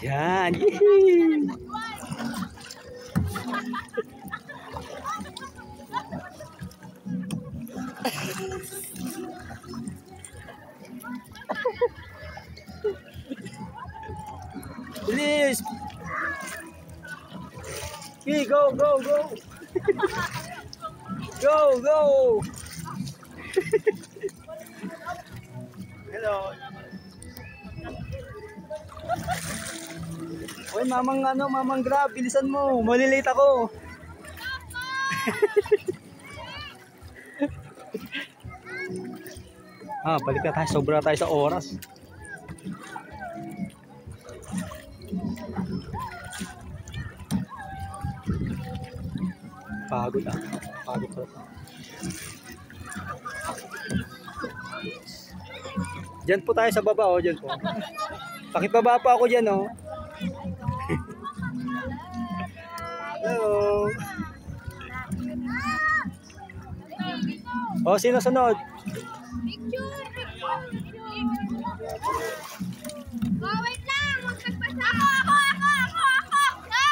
Yan. Yee! Bilis! Okay, go, go, go! Go, go! Hello! Uy, mamang grab, bilisan mo, malilate ako. Balik na tayo, sobra tayo sa oras. Pagod pagod pa. Diyan po tayo sa baba, diyan po. Pakibaba pa ako diyan, Hello. Sino sunod? Picture. Wait lang, magpagpasa ako.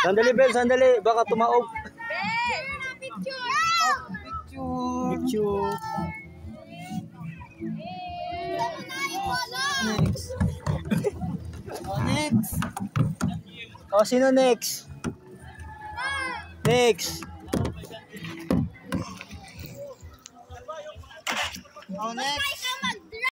Sandali, Bel, sandali, baka tumaog. Picture. Next. Sino next? Next. Next.